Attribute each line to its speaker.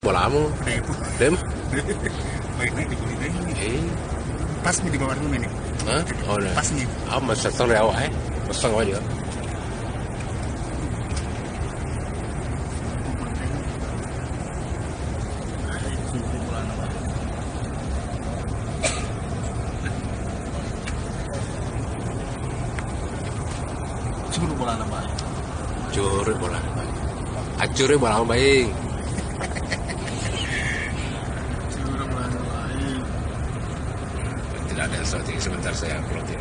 Speaker 1: Bolamu, dem?
Speaker 2: Baik-baik di kulit ini. Pas nih di bawah rumah ini.
Speaker 1: Hah? Oh, nah.
Speaker 2: Pas nih.
Speaker 1: Mà sẵn leo ấy, mà sẵn quá nữa.
Speaker 2: Suruh bola nama.
Speaker 1: Curi bola. Acuri bola ang baing.
Speaker 2: Suruh bola nama.
Speaker 1: Tidak ada strategi sebentar saya upload ya.